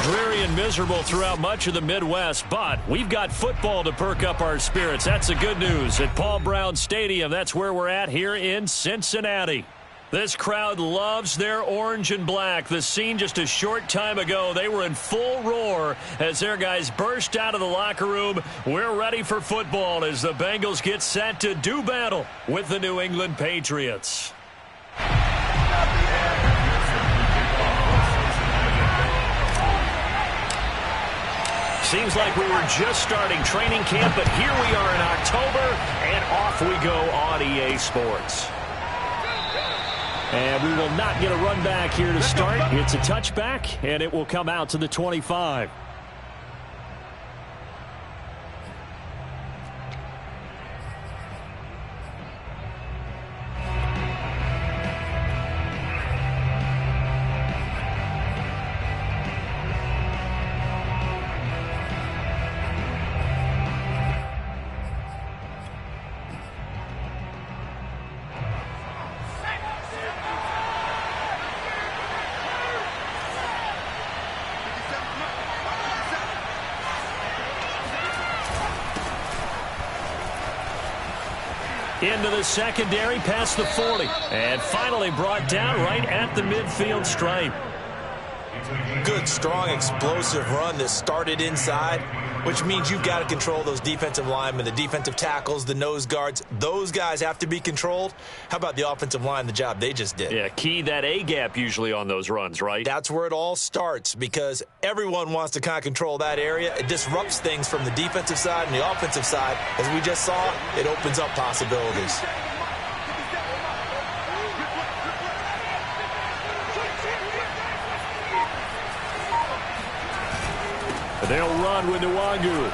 dreary and miserable throughout much of the Midwest, but we've got football to perk up our spirits. That's the good news at Paul Brown Stadium. That's where we're at here in Cincinnati. This crowd loves their orange and black. The scene just a short time ago, they were in full roar as their guys burst out of the locker room. We're ready for football as the Bengals get set to do battle with the New England Patriots. Seems like we were just starting training camp, but here we are in October, and off we go on EA Sports. And we will not get a run back here to start. It's a touchback, and it will come out to the 25. Into the secondary, past the 40. And finally brought down right at the midfield stripe. Good, strong, explosive run that started inside, which means you've got to control those defensive linemen, the defensive tackles, the nose guards. Those guys have to be controlled. How about the offensive line, the job they just did? Yeah, key that A-gap usually on those runs, right? That's where it all starts because everyone wants to kind of control that area. It disrupts things from the defensive side and the offensive side. As we just saw, it opens up possibilities. They'll run with Nwangu.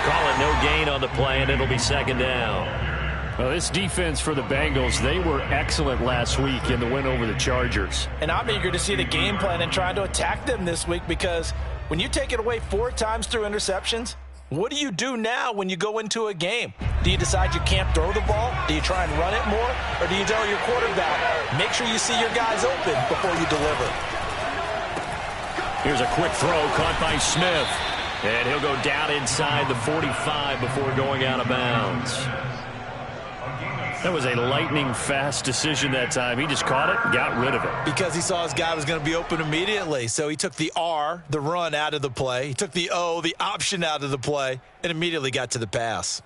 Call it no gain on the play, and it'll be second down. Well, this defense for the Bengals, they were excellent last week in the win over the Chargers. And I'm eager to see the game plan and trying to attack them this week because when you take it away 4 times through interceptions, what do you do now when you go into a game? Do you decide you can't throw the ball? Do you try and run it more? Or do you tell your quarterback, make sure you see your guys open before you deliver? Here's a quick throw caught by Smith. And he'll go down inside the 45 before going out of bounds. That was a lightning-fast decision that time. He just caught it and got rid of it. Because he saw his guy was going to be open immediately. So he took the R, the run, out of the play. He took the O, the option, out of the play, and immediately got to the pass.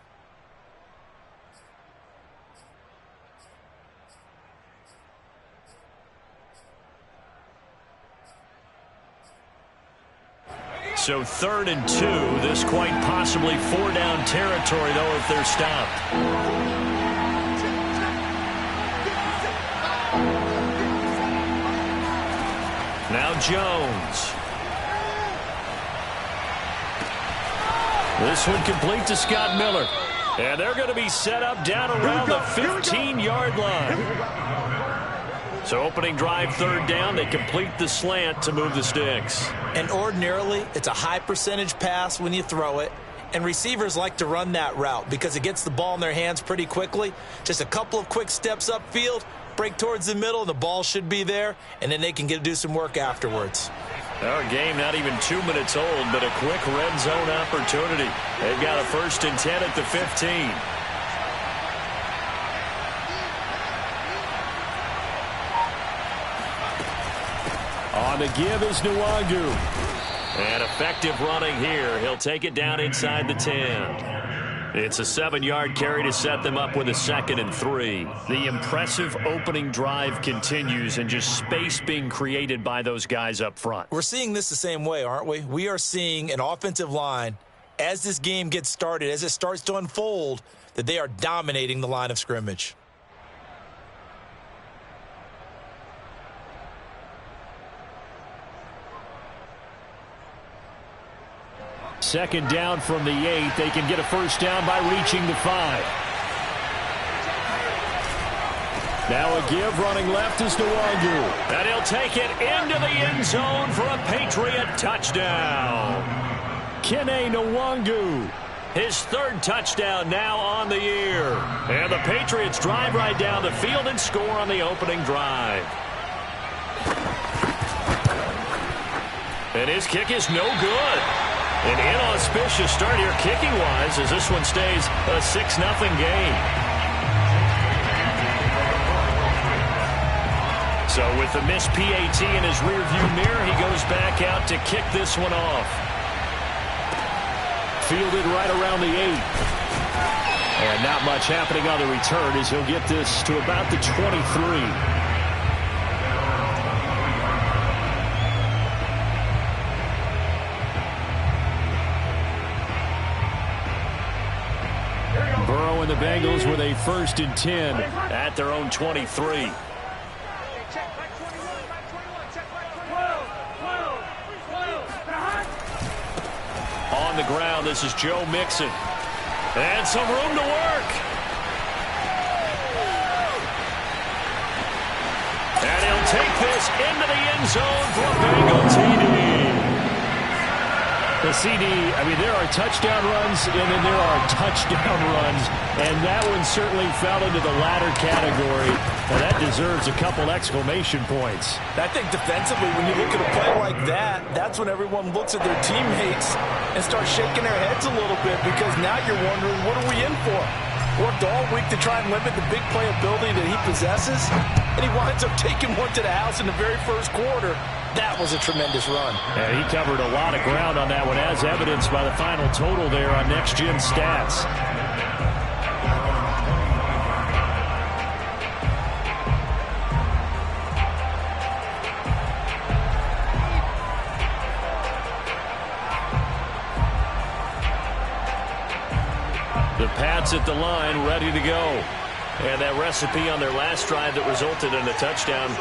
So 3rd and 2. This quite possibly 4-down territory, though, if they're stopped. Now Jones. This one complete to Scott Miller. And they're going to be set up down around the 15-yard line. So opening drive, 3rd down. They complete the slant to move the sticks. And ordinarily, it's a high percentage pass when you throw it. And receivers like to run that route because it gets the ball in their hands pretty quickly. Just a couple of quick steps upfield, break towards the middle, and the ball should be there. And then they can do some work afterwards. Our game not even 2 minutes old, but a quick red zone opportunity. They've got a 1st and 10 at the 15. On the give is Nwangu. And effective running here. He'll take it down inside the 10. It's a 7-yard carry to set them up with a 2nd and 3. The impressive opening drive continues and just space being created by those guys up front. We're seeing this the same way, aren't we? We are seeing an offensive line, as this game gets started, as it starts to unfold, that they are dominating the line of scrimmage. Second down from the 8. They can get a 1st down by reaching the 5. Now a give running left is Nwangu. And he'll take it into the end zone for a Patriot touchdown. Kene Nwangu. His 3rd touchdown now on the year. And the Patriots drive right down the field and score on the opening drive. And his kick is no good. An inauspicious start here kicking-wise as this one stays a 6-0 game. So with the missed PAT in his rearview mirror, he goes back out to kick this one off. Fielded right around the 8. And not much happening on the return as he'll get this to about the 23. And the Bengals with a 1st and 10 at their own 23. On the ground, this is Joe Mixon. And some room to work. And he'll take this into the end zone for a Bengal TD. The CD, I mean, there are touchdown runs, and then there are touchdown runs, and that one certainly fell into the latter category, and that deserves a couple exclamation points. I think defensively, when you look at a play like that, that's when everyone looks at their teammates and starts shaking their heads a little bit, because now you're wondering, what are we in for? Worked all week to try and limit the big play ability that he possesses, and he winds up taking one to the house in the very first quarter. That was a tremendous run. And he covered a lot of ground on that one, as evidenced by the final total there on Next Gen Stats. The Pats at the line, ready to go. And that recipe on their last drive that resulted in a touchdown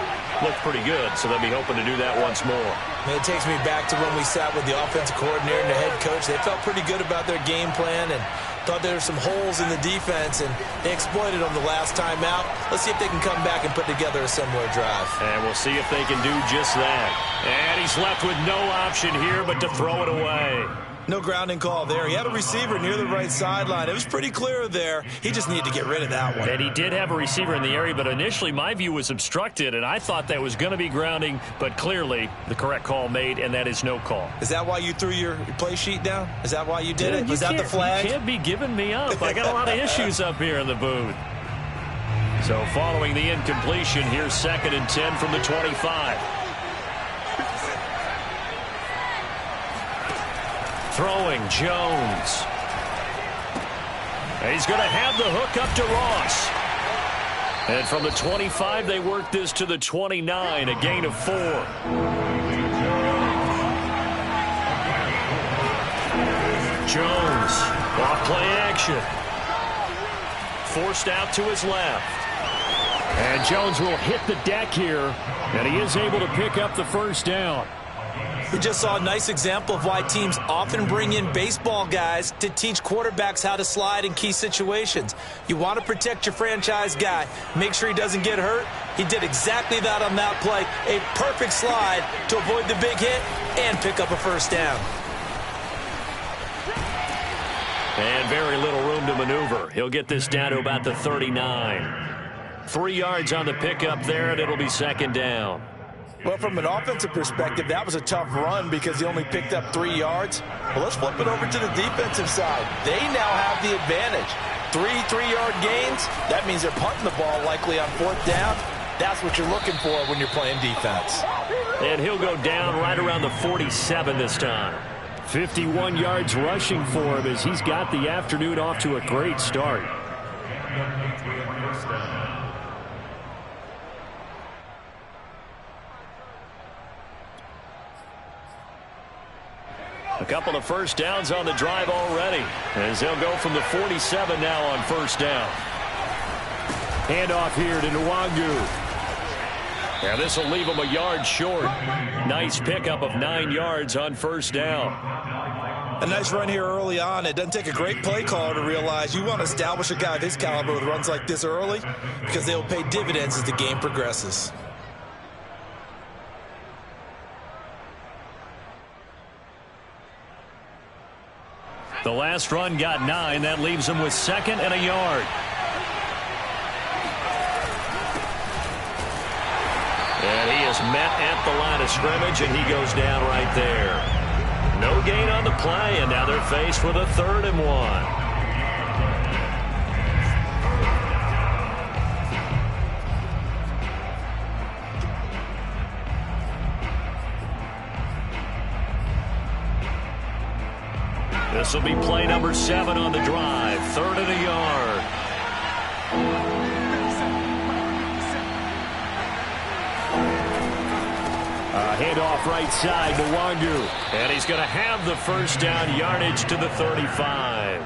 looked pretty good, so they'll be hoping to do that once more. It takes me back to when we sat with the offensive coordinator and the head coach. They felt pretty good about their game plan and thought there were some holes in the defense, and they exploited them the last time out. Let's see if they can come back and put together a similar drive. And we'll see if they can do just that. And he's left with no option here but to throw it away. No grounding call there. He had a receiver near the right sideline. It was pretty clear there. He just needed to get rid of that one. And he did have a receiver in the area, but initially my view was obstructed, and I thought that was going to be grounding, but clearly the correct call made, and that is no call. Is that why you threw your play sheet down? Is that why you did it? Was that the flag? You can't be giving me up. I got a lot of issues up here in the booth. So following the incompletion, here's 2nd and 10 from the 25. Throwing Jones. He's going to have the hook up to Ross. And from the 25, they work this to the 29, a gain of 4. Jones, off play action. Forced out to his left. And Jones will hit the deck here, and he is able to pick up the 1st down. We just saw a nice example of why teams often bring in baseball guys to teach quarterbacks how to slide in key situations. You want to protect your franchise guy. Make sure he doesn't get hurt. He did exactly that on that play. A perfect slide to avoid the big hit and pick up a 1st down. And very little room to maneuver. He'll get this down to about the 39. 3 yards on the pickup there, and it'll be 2nd down. Well, from an offensive perspective, that was a tough run because he only picked up 3 yards. Well, let's flip it over to the defensive side. They now have the advantage. 3 3-yard gains. That means they're punting the ball likely on 4th down. That's what you're looking for when you're playing defense. And he'll go down right around the 47 this time. 51 yards rushing for him as he's got the afternoon off to a great start. A couple of 1st downs on the drive already, as they'll go from the 47 now on 1st down. Handoff here to Nwangu. Yeah, this will leave him a yard short. Nice pickup of 9 yards on 1st down. A nice run here early on. It doesn't take a great play caller to realize you want to establish a guy of his caliber with runs like this early because they will pay dividends as the game progresses. The last run got 9. That leaves him with 2nd and a yard. And he is met at the line of scrimmage, and he goes down right there. No gain on the play, and now they're faced with a 3rd and 1. This will be play number 7 on the drive. 3rd and a yard. Handoff right side to Wangu. And he's going to have the first down, yardage to the 35.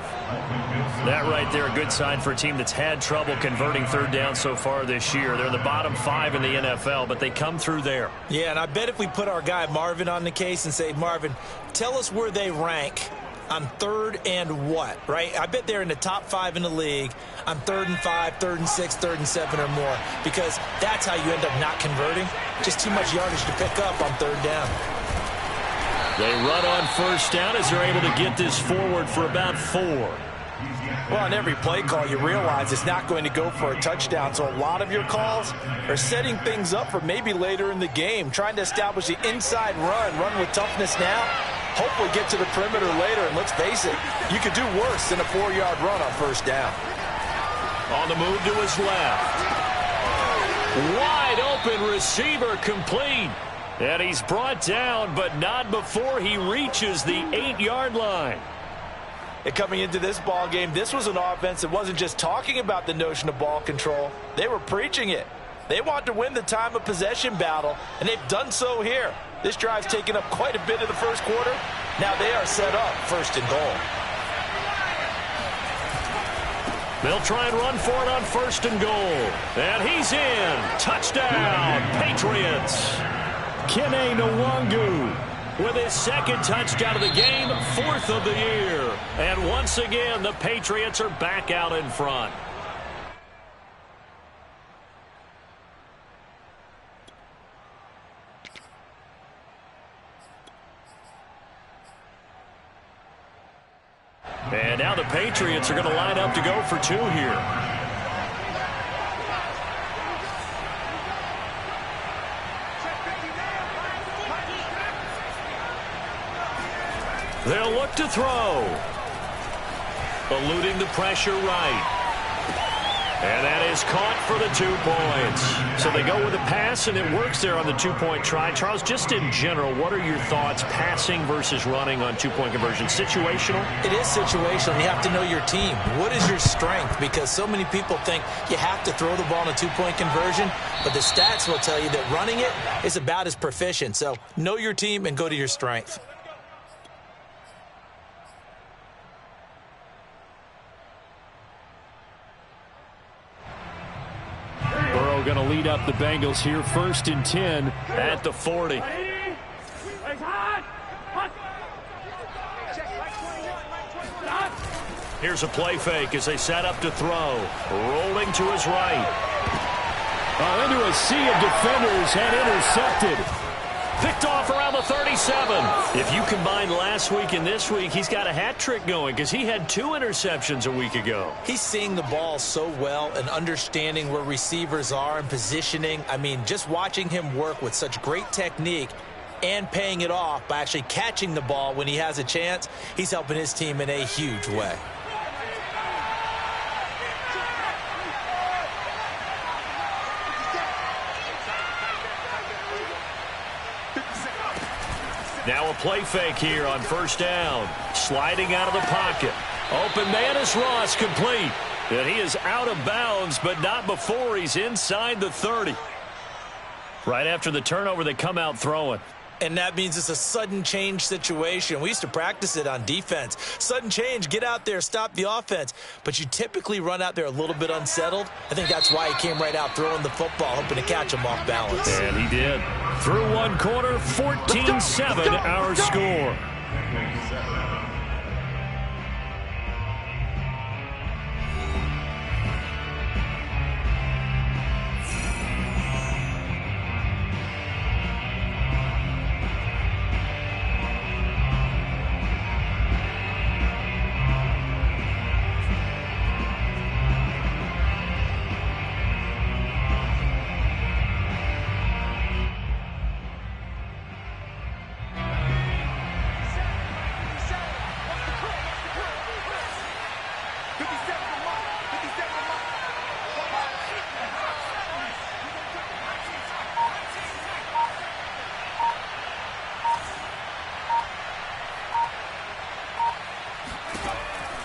That right there, a good sign for a team that's had trouble converting 3rd down so far this year. They're in the bottom 5 in the NFL, but they come through there. Yeah, and I bet if we put our guy Marvin on the case and say, Marvin, tell us where they rank on 3rd and what, right? I bet they're in the top 5 in the league on 3rd and 5, 3rd and 6, 3rd and 7 or more, because that's how you end up not converting. Just too much yardage to pick up on 3rd down. They run on 1st down as they're able to get this forward for about 4. Well, on every play call, you realize it's not going to go for a touchdown, so a lot of your calls are setting things up for maybe later in the game, trying to establish the inside run with toughness now, hopefully get to the perimeter later, and let's face it, you could do worse than a 4-yard run on 1st down. On the move to his left. Wide open receiver complete. And he's brought down, but not before he reaches the 8-yard line. And coming into this ball game, this was an offense that wasn't just talking about the notion of ball control. They were preaching it. They want to win the time of possession battle, and they've done so here. This drive's taken up quite a bit of the first quarter. Now they are set up 1st and goal. They'll try and run for it on 1st and goal. And he's in. Touchdown, Patriots. Kene Nwangu with his 2nd touchdown of the game, 4th of the year. And once again, the Patriots are back out in front. And now the Patriots are going to line up to go for 2 here. They'll look to throw. Eluding the pressure right. And that is caught for the 2 points. So they go with a pass, and it works there on the 2-point try. Charles, just in general, what are your thoughts passing versus running on 2-point conversion? Situational? It is situational. You have to know your team. What is your strength? Because so many people think you have to throw the ball in a 2-point conversion, but the stats will tell you that running it is about as proficient. So know your team and go to your strength. Going to lead up the Bengals here, 1st and 10 at the 40. Here's a play fake as they set up to throw. Rolling to his right. Into a sea of defenders and intercepted. Picked off around the 37. If you combine last week and this week, he's got a hat trick going because he had 2 interceptions a week ago. He's seeing the ball so well and understanding where receivers are and positioning. I mean, just watching him work with such great technique and paying it off by actually catching the ball when he has a chance, he's helping his team in a huge way. Now a play fake here on 1st down. Sliding out of the pocket. Open man is Ross, complete. And he is out of bounds, but not before he's inside the 30. Right after the turnover, they come out throwing. And that means it's a sudden change situation. We used to practice it on defense. Sudden change, get out there, stop the offense. But you typically run out there a little bit unsettled. I think that's why he came right out throwing the football, hoping to catch him off balance. And he did. Through 1 quarter, 14-7 our score.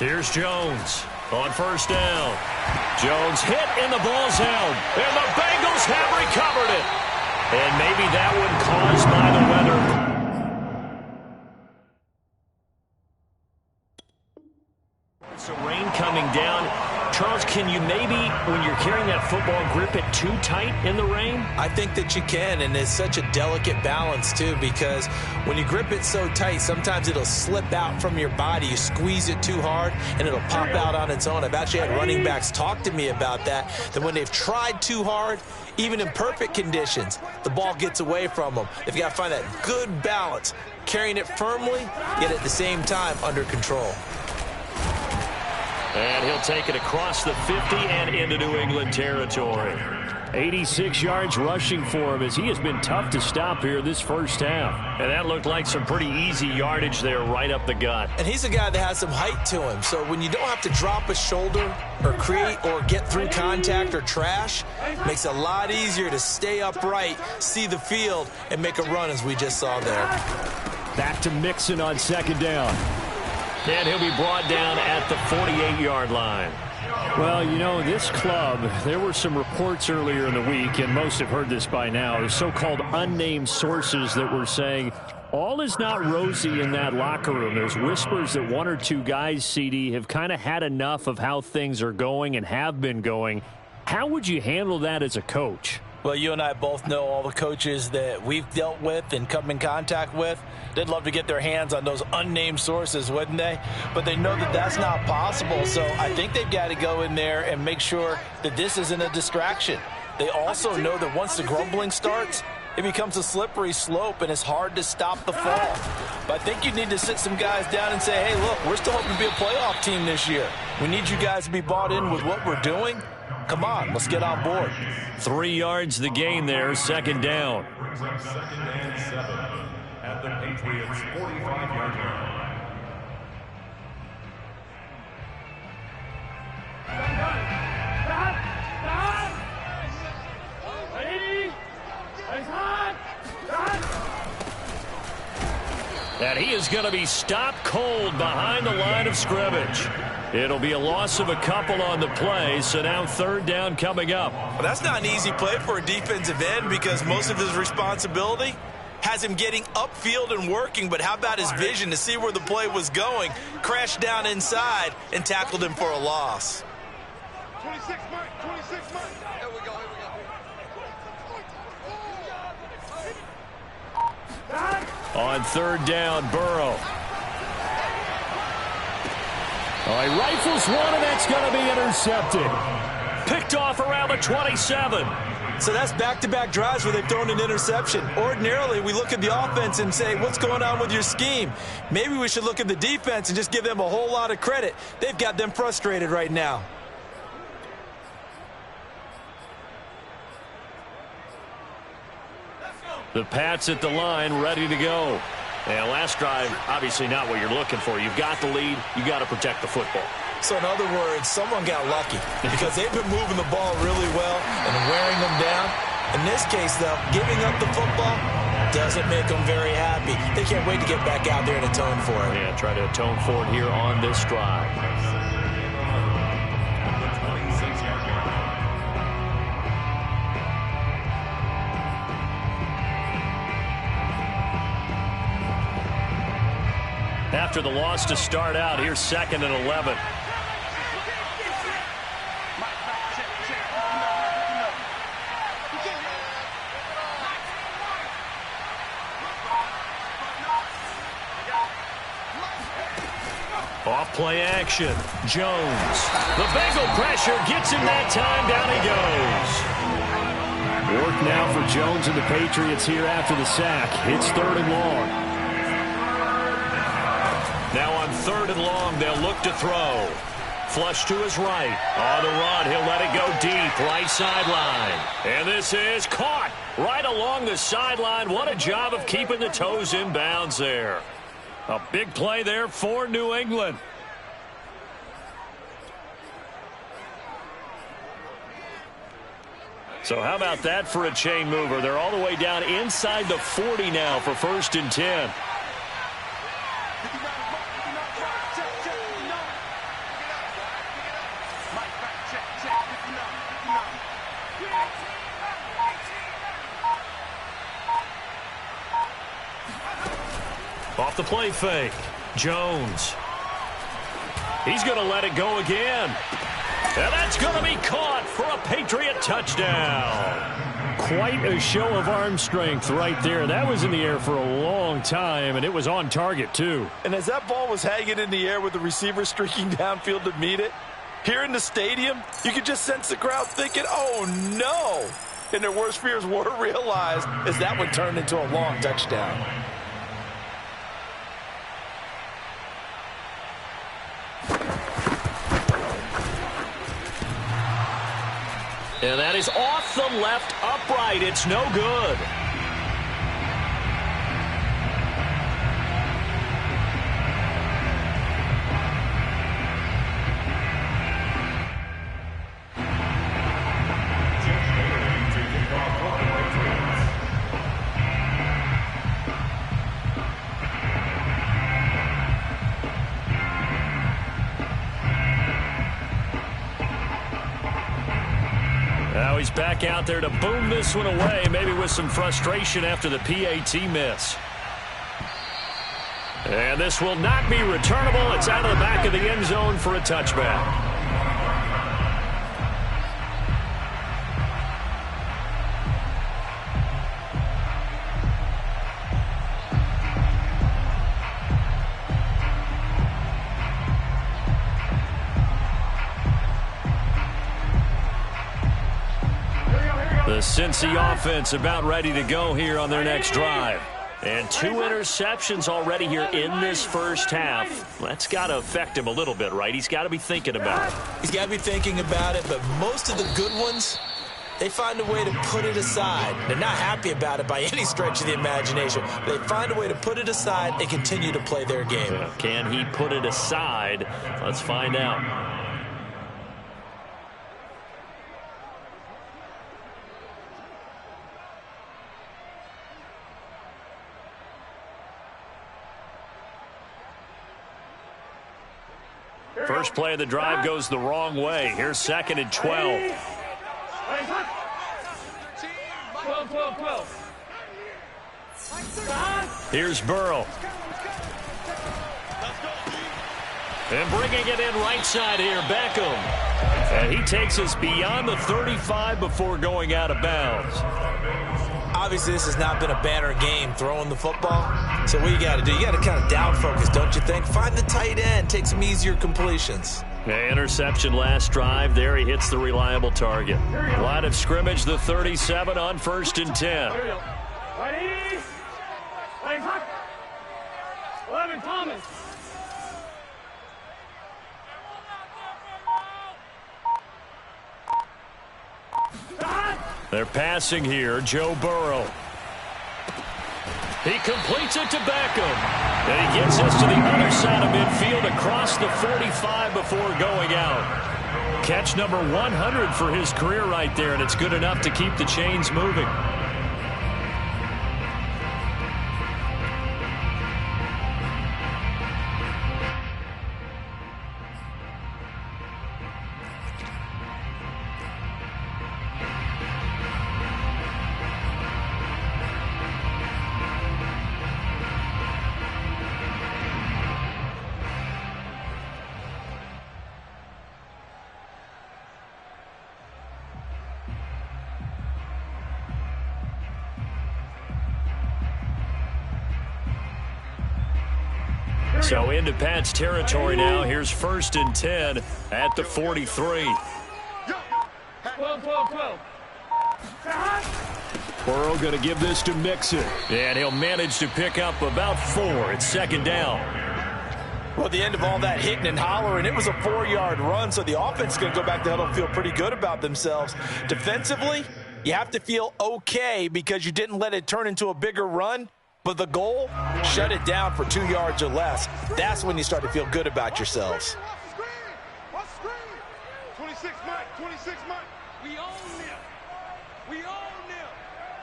Here's Jones on first down. Jones hit and the ball's held. And the Bengals have recovered it. And maybe that one caused by the weather. So rain coming down. Charles, can you maybe, when you're carrying that football, grip it too tight in the rain? I think that you can, and it's such a delicate balance, too, because when you grip it so tight, sometimes it'll slip out from your body. You squeeze it too hard, and it'll pop out on its own. I've actually had running backs talk to me about that when they've tried too hard, even in perfect conditions, the ball gets away from them. They've got to find that good balance, carrying it firmly, yet at the same time under control. And he'll take it across the 50 and into New England territory. 86 yards rushing for him as he has been tough to stop here this first half. And that looked like some pretty easy yardage there right up the gut. And he's a guy that has some height to him. So when you don't have to drop a shoulder or create or get through contact or trash, it makes it a lot easier to stay upright, see the field, and make a run as we just saw there. Back to Mixon on second down. And he'll be brought down at the 48-yard line. Well, you know, this club, there were some reports earlier in the week, and most have heard this by now, the so-called unnamed sources that were saying all is not rosy in that locker room. There's whispers that one or two guys, CD, have kind of had enough of how things are going and have been going. How would you handle that as a coach? Well, you and I both know all the coaches that we've dealt with and come in contact with. They'd love to get their hands on those unnamed sources, wouldn't they? But they know that that's not possible, so I think they've got to go in there and make sure that this isn't a distraction. They also know that once the grumbling starts, it becomes a slippery slope, and it's hard to stop the fall. But I think you need to sit some guys down and say, hey, look, we're still hoping to be a playoff team this year. We need you guys to be bought in with what we're doing. Come on, let's get on board. 3 yards the gain there, second down. Second and 7 at the Patriots' 45-yard line. And he is going to be stopped cold behind the line of scrimmage. It'll be a loss of a couple on the play, so now third down coming up. Well, that's not an easy play for a defensive end because most of his responsibility has him getting upfield and working, but how about his vision to see where the play was going, crashed down inside, and tackled him for a loss. 26 mark. Here we go. On third down, Burrow. He rifles one, and that's going to be intercepted. Picked off around the 27. So that's back-to-back drives where they've thrown an interception. Ordinarily, we look at the offense and say, what's going on with your scheme? Maybe we should look at the defense and just give them a whole lot of credit. They've got them frustrated right now. The Pats at the line, ready to go. And last drive, obviously not what you're looking for. You've got the lead. You got to protect the football. So in other words, someone got lucky because they've been moving the ball really well and wearing them down. In this case, though, giving up the football doesn't make them very happy. They can't wait to get back out there and atone for it. Yeah, try to atone for it here on this drive. After the loss to start out, here's second and 11. Off play action. Jones. The Bengal pressure gets him that time. Down he goes. Work now for Jones and the Patriots here after the sack. It's third and long. Now on third and long, they'll look to throw. Flush to his right. On the run, he'll let it go deep. Right sideline. And this is caught right along the sideline. What a job of keeping the toes in bounds there. A big play there for New England. So how about that for a chain mover? They're all the way down inside the 40 now for first and 10. Off the play fake. Jones. He's going to let it go again. And that's going to be caught for a Patriot touchdown. Quite a show of arm strength right there. That was in the air for a long time, and it was on target, too. And as that ball was hanging in the air with the receiver streaking downfield to meet it, here in the stadium, you could just sense the crowd thinking, oh, no. And their worst fears were realized as that one turned into a long touchdown. And that is off the left upright. It's no good. Now he's back out there to boom this one away, maybe with some frustration after the PAT miss. And this will not be returnable. It's out of the back of the end zone for a touchback. The Cincy offense about ready to go here on their next drive. And 2 interceptions already here in this first half. That's got to affect him a little bit, right? He's got to be thinking about it. He's got to be thinking about it, but most of the good ones, they find a way to put it aside. They're not happy about it by any stretch of the imagination. They find a way to put it aside and continue to play their game. Can he put it aside? Let's find out. First play of the drive goes the wrong way. Here's 2nd and 12. 12. Here's Burrow. And bringing it in right side here, Beckham. And he takes us beyond the 35 before going out of bounds. Obviously, this has not been a banner game throwing the football. So what you got to do, you got to kind of down focus, don't you think? Find the tight end, take some easier completions. Interception last drive. There he hits the reliable target. Line of scrimmage, the 37 on 1st and 10. 11 Thomas. They're passing here. Joe Burrow. He completes it to Beckham. And he gets us to the other side of midfield across the 45 before going out. Catch number 100 for his career right there, and it's good enough to keep the chains moving. So into Pat's territory now. Here's 1st and 10 at the 43. 12. Burrow going to give this to Mixon. And he'll manage to pick up about 4. It's 2nd down. Well, at the end of all that hitting and hollering, it was a 4-yard run, so the offense is going to go back to huddle and feel pretty good about themselves. Defensively, you have to feel okay because you didn't let it turn into a bigger run. But the goal, shut it down for 2 yards or less. That's when you start to feel good about yourselves. 26 Mike. We own them.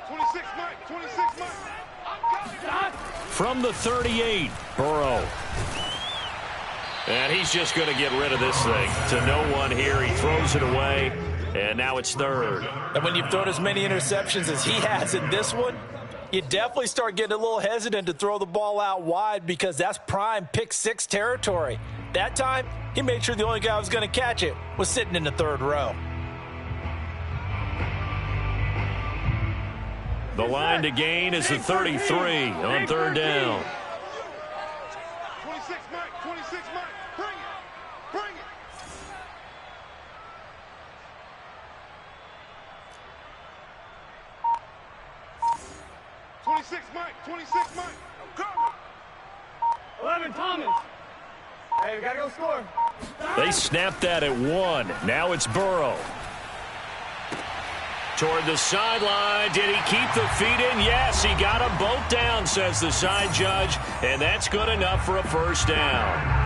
26 Mike. I'm coming. From the 38, Burrow. And he's just going to get rid of this thing to no one here. He throws it away, and now it's 3rd. And when you've thrown as many interceptions as he has in this one, You definitely start getting a little hesitant to throw the ball out wide because that's prime pick six territory. That time, he made sure the only guy who was going to catch it was sitting in the third row. The line to gain is the 33 on third down. 26, Mike. 26, Mike. Bring it. Bring it. 26, Mike. 26, Mike. I'm coming. 11, Thomas. Hey, we got to go score. They snapped that at 1. Now it's Burrow. Toward the sideline. Did he keep the feet in? Yes, he got them both down, says the side judge. And that's good enough for a first down.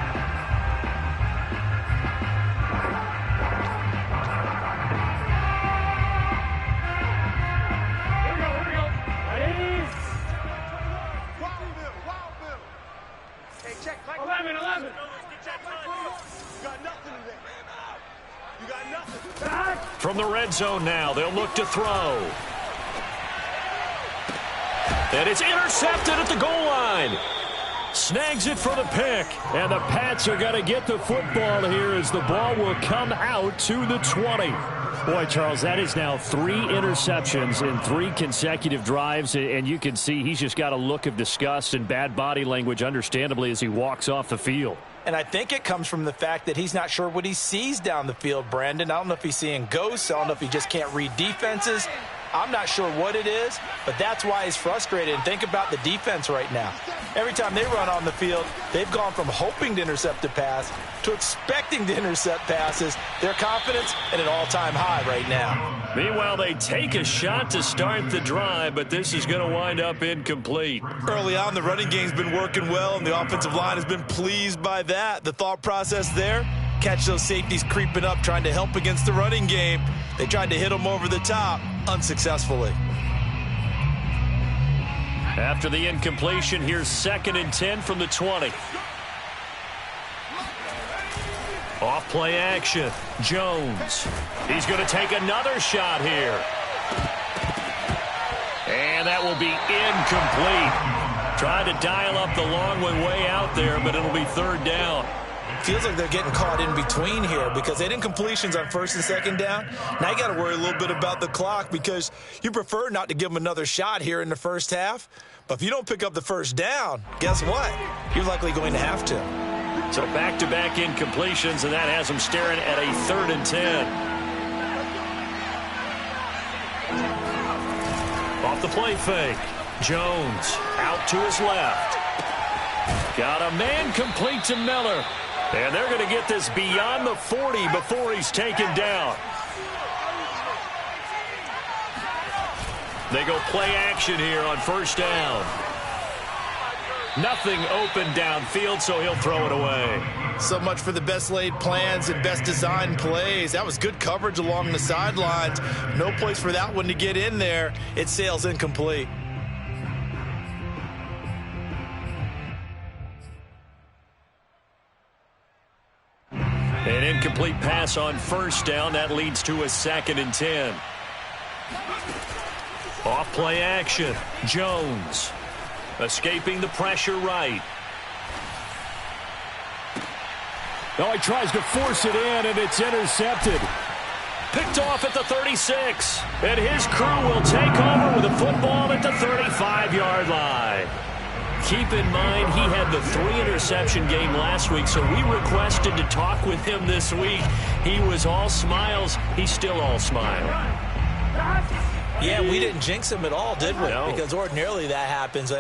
From the red zone now, they'll look to throw. And it's intercepted at the goal line. Snags it for the pick. And the Pats are going to get the football here as the ball will come out to the 20. Boy, Charles, that is now 3 interceptions in 3 consecutive drives. And you can see he's just got a look of disgust and bad body language, understandably, as he walks off the field. And I think it comes from the fact that he's not sure what he sees down the field, Brandon. I don't know if he's seeing ghosts. I don't know if he just can't read defenses. I'm not sure what it is, but that's why he's frustrated. And think about the defense right now. Every time they run on the field, they've gone from hoping to intercept a pass to expecting to intercept passes. Their confidence at an all-time high right now. Meanwhile, they take a shot to start the drive, but this is going to wind up incomplete. Early on, the running game's been working well, and the offensive line has been pleased by that. The thought process there, catch those safeties creeping up, trying to help against the running game. They tried to hit them over the top, unsuccessfully. After the incompletion, here's 2nd and 10 from the 20. Off play action. Jones. He's going to take another shot here. And that will be incomplete. Trying to dial up the long one way out there, but it'll be 3rd down. Feels like they're getting caught in between here because they had incompletions on 1st and 2nd down. Now you got to worry a little bit about the clock because you prefer not to give them another shot here in the first half. But if you don't pick up the 1st down, guess what? You're likely going to have to. So back-to-back incompletions, and that has them staring at a 3rd and 10. Off the play fake. Jones out to his left. Got a man complete to Miller. And they're going to get this beyond the 40 before he's taken down. They go play action here on 1st down. Nothing open downfield, so he'll throw it away. So much for the best laid plans and best designed plays. That was good coverage along the sidelines. No place for that one to get in there. It sails incomplete. An incomplete pass on 1st down. That leads to a 2nd and 10. Off play action. Jones escaping the pressure right. Oh, he tries to force it in, and it's intercepted. Picked off at the 36. And his crew will take over with the football at the 35-yard line. Keep in mind, he had the 3-interception game last week, so we requested to talk with him this week. He was all smiles. He's still all smile. Yeah, we didn't jinx him at all, did we? No. Because ordinarily that happens,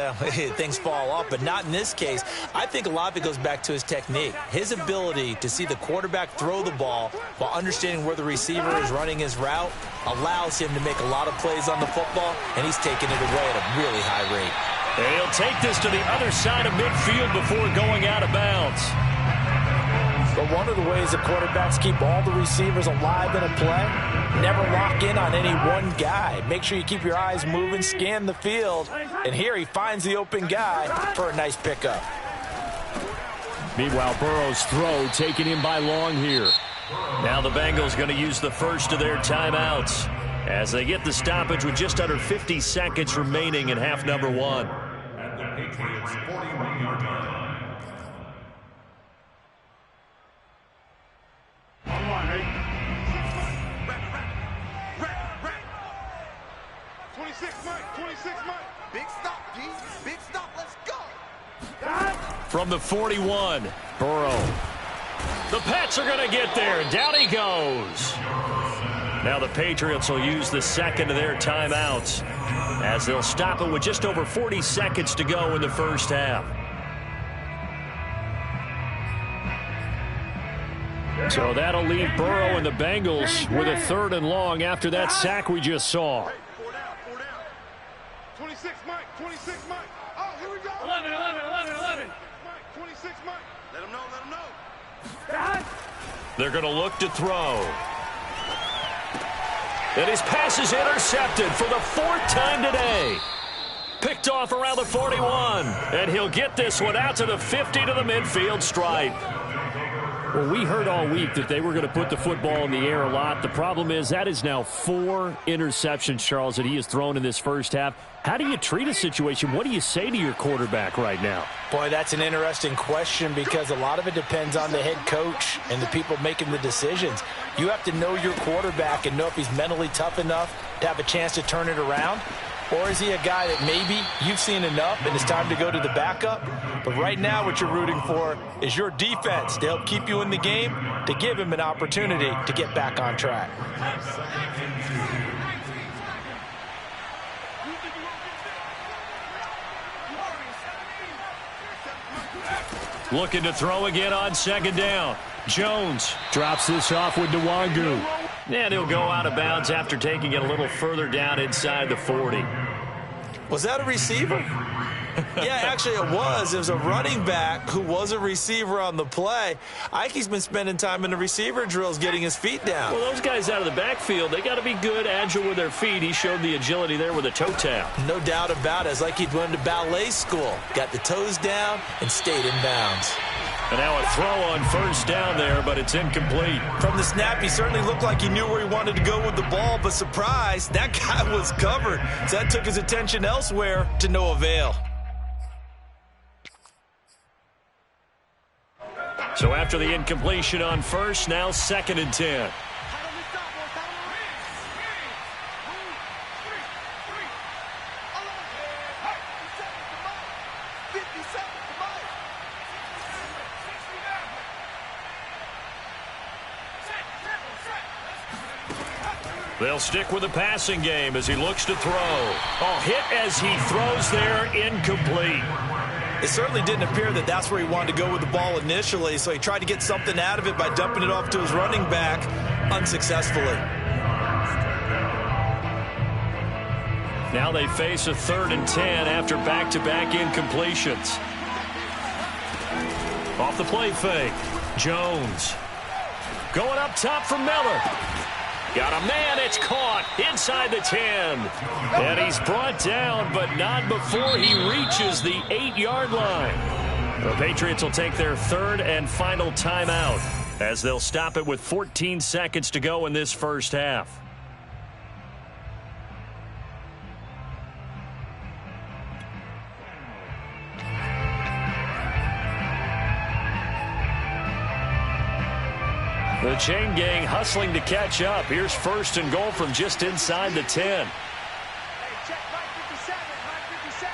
things fall off, but not in this case. I think a lot of it goes back to his technique. His ability to see the quarterback throw the ball while understanding where the receiver is running his route allows him to make a lot of plays on the football, and he's taking it away at a really high rate. And he'll take this to the other side of midfield before going out of bounds. But one of the ways that quarterbacks keep all the receivers alive in a play, never lock in on any one guy. Make sure you keep your eyes moving, scan the field. And here he finds the open guy for a nice pickup. Meanwhile, Burrow's throw taken in by Long here. Now the Bengals going to use the first of their timeouts. as they get the stoppage with just under 50 seconds remaining in half number 1. At the Patriots' 41-yard line. On one, ready? 26, Mike. 26, Mike. Big stop, G. Big stop. Let's go. From the 41, Burrow. The Pats are going to get there. Down he goes. Now the Patriots will use the second of their timeouts as they'll stop it with just over 40 seconds to go in the first half. So that'll leave Burrow and the Bengals with a 3rd and long after that sack we just saw. 4 down, 4 down. 26, Mike. 26, Mike. Oh, here we go. 11. Mike, 26, Mike. Let him know. Let him know. They're going to look to throw. And his pass is intercepted for the 4th time today. Picked off around the 41. And he'll get this one out to the 50 to the midfield stripe. Well, we heard all week that they were going to put the football in the air a lot. The problem is that is now 4 interceptions, Charles, that he has thrown in this first half. How do you treat a situation? What do you say to your quarterback right now? Boy, that's an interesting question because a lot of it depends on the head coach and the people making the decisions. You have to know your quarterback and know if he's mentally tough enough to have a chance to turn it around. Or is he a guy that maybe you've seen enough and it's time to go to the backup? But right now what you're rooting for is your defense to help keep you in the game, to give him an opportunity to get back on track. Looking to throw again on 2nd down. Jones drops this off with Nwangu. And he'll go out of bounds after taking it a little further down inside the 40. Was that a receiver? Yeah, actually it was. It was a running back who was a receiver on the play. Ike's been spending time in the receiver drills getting his feet down. Well, those guys out of the backfield, they got to be good, agile with their feet. He showed the agility there with a toe tap. No doubt about it. It's like he'd went to ballet school. Got the toes down and stayed in bounds. And now a throw on 1st down there, but it's incomplete. From the snap, he certainly looked like he knew where he wanted to go with the ball, but surprise, that guy was covered. So that took his attention elsewhere to no avail. So after the incompletion on 1st, now 2nd and 10. They'll stick with the passing game as he looks to throw. Oh, hit as he throws there, incomplete. It certainly didn't appear that that's where he wanted to go with the ball initially, so he tried to get something out of it by dumping it off to his running back unsuccessfully. Now they face a 3rd and 10 after back-to-back incompletions. Off the play fake. Jones. Going up top for Miller. Got a man, it's caught inside the 10. And he's brought down, but not before he reaches the 8-yard line. The Patriots will take their 3rd and final timeout as they'll stop it with 14 seconds to go in this first half. The chain gang hustling to catch up. Here's 1st and goal from just inside the 10. Hey, check Mike 57, Mike 57.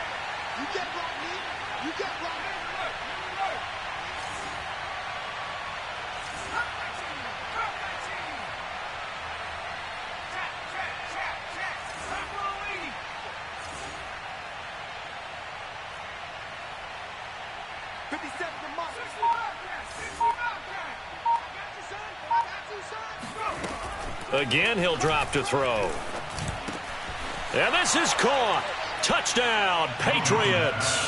You get blocked, me. You get blocked. Again, he'll drop to throw. And this is caught. Touchdown, Patriots.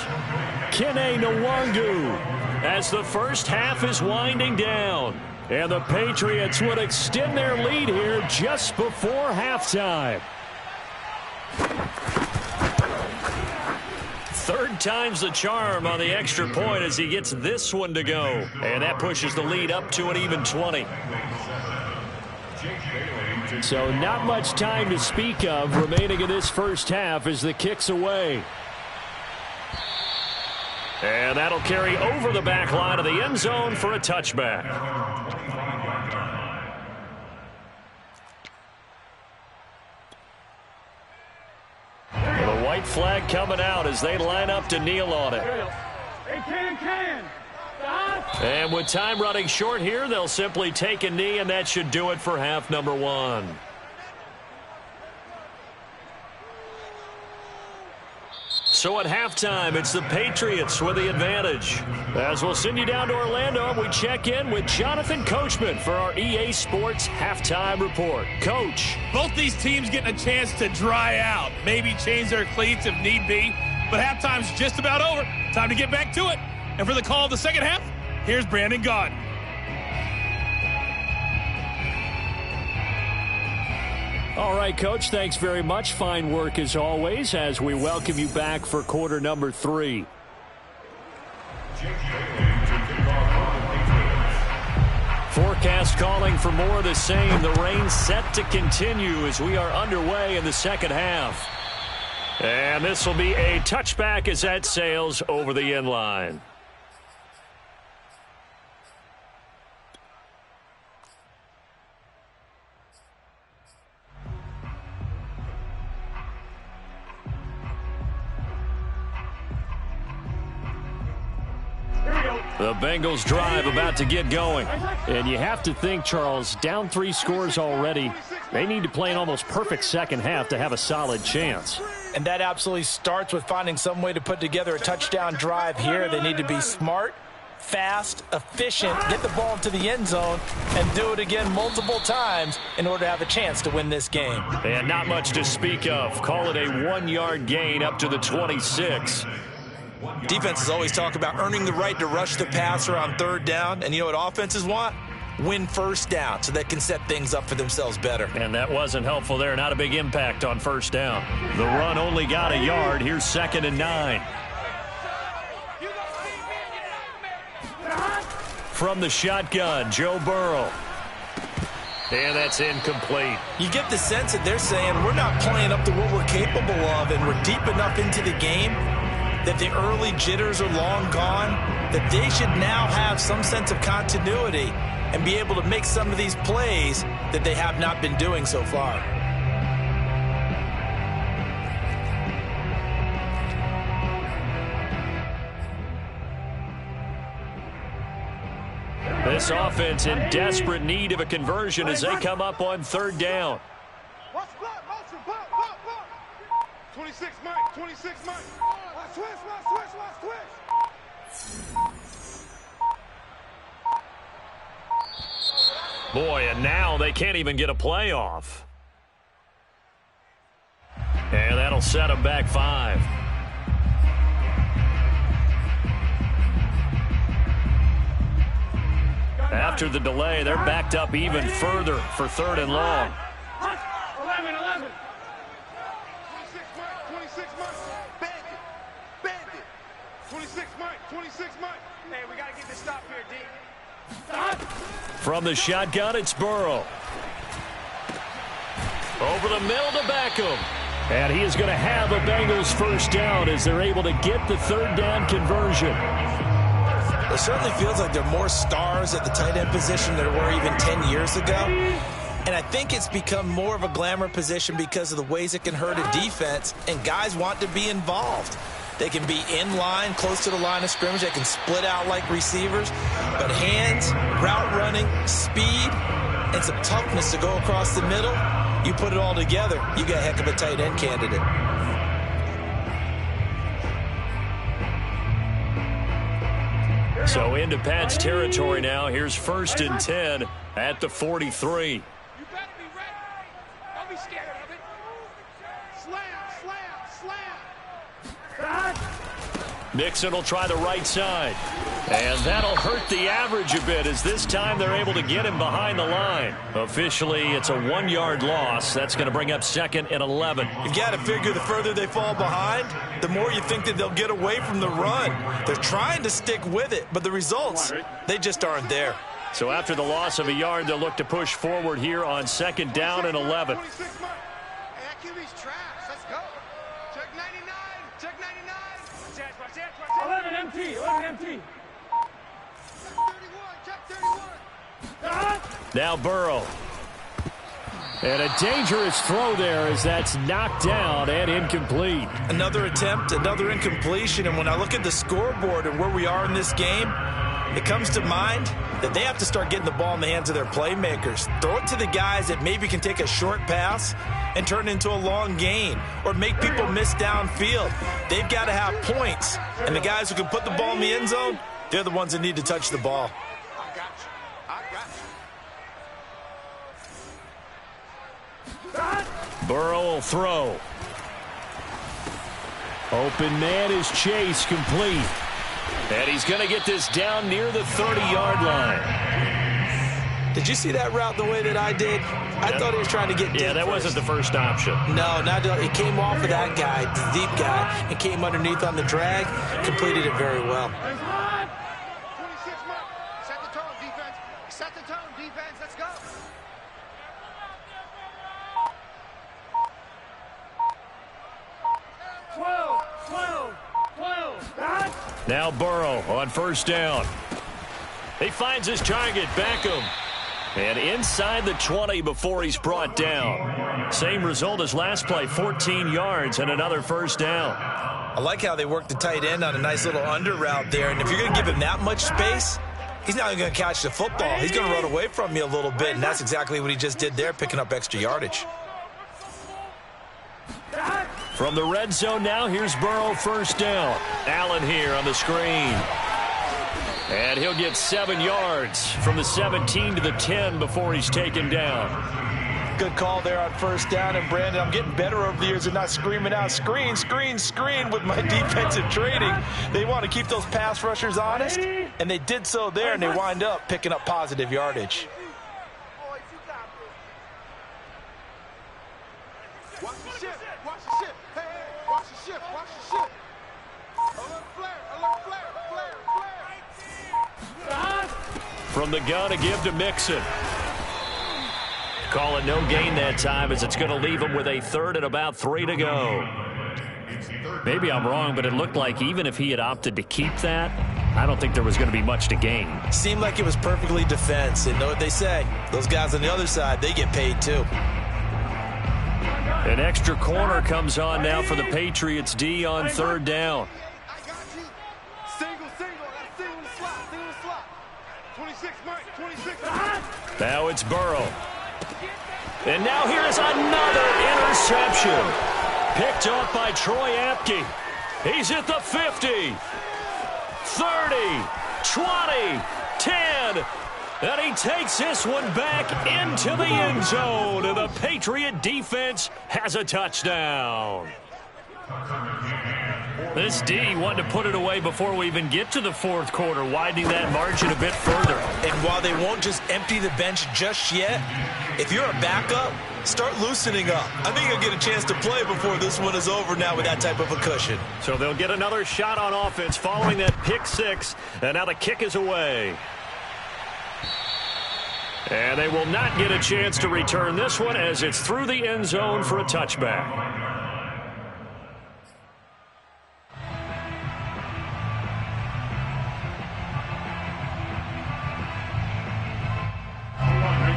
Kene Nwangu as the first half is winding down. And the Patriots would extend their lead here just before halftime. 3rd time's the charm on the extra point as he gets this one to go. And that pushes the lead up to an even 20. Jake Bailey to So not much time to speak of remaining in this first half as the kick's away. And that'll carry over the back line of the end zone for a touchback. The white flag coming out as they line up to kneel on it. And with time running short here, they'll simply take a knee, and that should do it for half number one. So at halftime, it's the Patriots with the advantage. As we'll send you down to Orlando, we check in with Jonathan Coachman for our EA Sports Halftime Report. Coach. Both these teams getting a chance to dry out, maybe change their cleats if need be, but halftime's just about over. Time to get back to it. And for the call of the second half, here's Brandon Gaudin. All right, Coach, thanks very much. Fine work as always as we welcome you back for quarter number 3. Forecast calling for more of the same. The rain set to continue as we are underway in the second half. And this will be a touchback as that sails over the end line. The Bengals drive about to get going. And you have to think, Charles, down 3 scores already. They need to play an almost perfect second half to have a solid chance. And that absolutely starts with finding some way to put together a touchdown drive here. They need to be smart, fast, efficient, get the ball into the end zone, and do it again multiple times in order to have a chance to win this game. And not much to speak of. Call it a 1-yard gain up to the 26. Defenses always talk about earning the right to rush the passer on third down. And you know what offenses want? Win first down so they can set things up for themselves better. And that wasn't helpful there. Not a big impact on first down. The run only got a yard. Here's 2nd and 9. From the shotgun, Joe Burrow. And that's incomplete. You get the sense that they're saying we're not playing up to what we're capable of, and we're deep enough into the game that the early jitters are long gone, that they should now have some sense of continuity and be able to make some of these plays that they have not been doing so far. This offense in desperate need of a conversion as they come up on 3rd down. 26 Mike, 26 Mike. Watch twist. Boy, and now they can't even get a play off. And that'll set them back 5. After the delay, they're backed up even further for 3rd and long. 11. 26 Mike. Bandit. 26 Mike. Hey, we got to get this stop here, D. Stop. From the shotgun, it's Burrow. Over the middle to Beckham. And he is going to have a Bengals first down as they're able to get the 3rd down conversion. It certainly feels like there are more stars at the tight end position than there were even 10 years ago. And I think it's become more of a glamour position because of the ways it can hurt a defense, and guys want to be involved. They can be in line, close to the line of scrimmage. They can split out like receivers. But hands, route running, speed, and some toughness to go across the middle, you put it all together, you got a heck of a tight end candidate. So into Pat's territory now. Here's 1st and 10 at the 43. You better be ready. Don't be scared of it. Slam. Nixon will try the right side. And that'll hurt the average a bit as this time they're able to get him behind the line. Officially, it's a 1-yard loss. That's going to bring up 2nd and 11. You've got to figure the further they fall behind, the more you think that they'll get away from the run. They're trying to stick with it, but the results, they just aren't there. So after the loss of a yard, they'll look to push forward here on 2nd down and 11. Hey, that QB's trash. Let's go. Check 99. Check 99. 11 empty. 11 empty. Check 31. Now Burrow. And a dangerous throw there as that's knocked down and incomplete. Another attempt, another incompletion. And when I look at the scoreboard and where we are in this game, it comes to mind that they have to start getting the ball in the hands of their playmakers. Throw it to the guys that maybe can take a short pass and turn it into a long gain or make people miss downfield. They've got to have points. And the guys who can put the ball in the end zone, they're the ones that need to touch the ball. I got you. Burrow will throw. Open man is Chase, complete. And he's going to get this down near the 30-yard line. Did you see that route the way that I did? I thought he was trying to get deep. Yeah, that wasn't the first option. No, it came off of that guy, the deep guy, and came underneath on the drag, completed it very well. 26 mark. Set the tone, defense. Set the tone, defense. Let's go. Now Burrow on 1st down. He finds his target, Beckham. And inside the 20 before he's brought down. Same result as last play, 14 yards and another 1st down. I like how they work the tight end on a nice little under route there. And if you're going to give him that much space, he's not going to catch the football. He's going to run away from you a little bit, and that's exactly what he just did there, picking up extra yardage. From the red zone now, here's Burrow 1st down. Allen here on the screen. And he'll get 7 yards from the 17 to the 10 before he's taken down. Good call there on 1st down. And, Brandon, I'm getting better over the years and not screaming out, screen, screen, screen with my defensive training. They want to keep those pass rushers honest, and they did so there, and they wind up picking up positive yardage. Watch the ship. Watch the ship. Hey, watch the ship. Watch the ship. Alert flare. Alert flare. Flare. From the gun, a give to Mixon. Call it no gain that time as it's going to leave him with a 3rd and about 3 to go. Maybe I'm wrong, but it looked like even if he had opted to keep that, I don't think there was going to be much to gain. Seemed like it was perfectly defense. And know what they say? Those guys on the other side, they get paid too. An extra corner comes on now for the Patriots D on 3rd down. I got you. Single. That's single in the slot. Single in the slot. 26, Mike. 26. Now it's Burrow. And now here is another interception. Picked up by Troy Apke. He's at the 50, 30, 20, 10. And he takes this one back into the end zone. And the Patriot defense has a touchdown. This D wanted to put it away before we even get to the 4th quarter, widening that margin a bit further. And while they won't just empty the bench just yet, if you're a backup, start loosening up. I think you'll get a chance to play before this one is over now with that type of a cushion. So they'll get another shot on offense following that pick 6. And now the kick is away. And they will not get a chance to return this one as it's through the end zone for a touchback.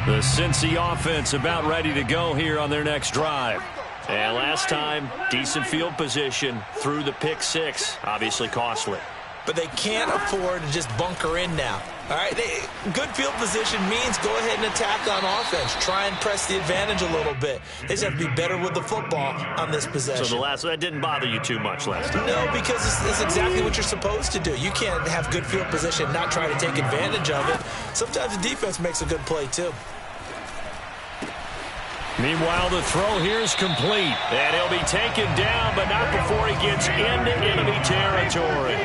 The Cincy offense about ready to go here on their next drive. And last time, decent field position through the pick 6. Obviously costly. But they can't afford to just bunker in now. All right, good field position means go ahead and attack on offense. Try and press the advantage a little bit. They just have to be better with the football on this possession. So that didn't bother you too much last time? No, because it's exactly what you're supposed to do. You can't have good field position and not try to take advantage of it. Sometimes the defense makes a good play, too. Meanwhile, the throw here is complete. And he'll be taken down, but not before he gets into enemy territory.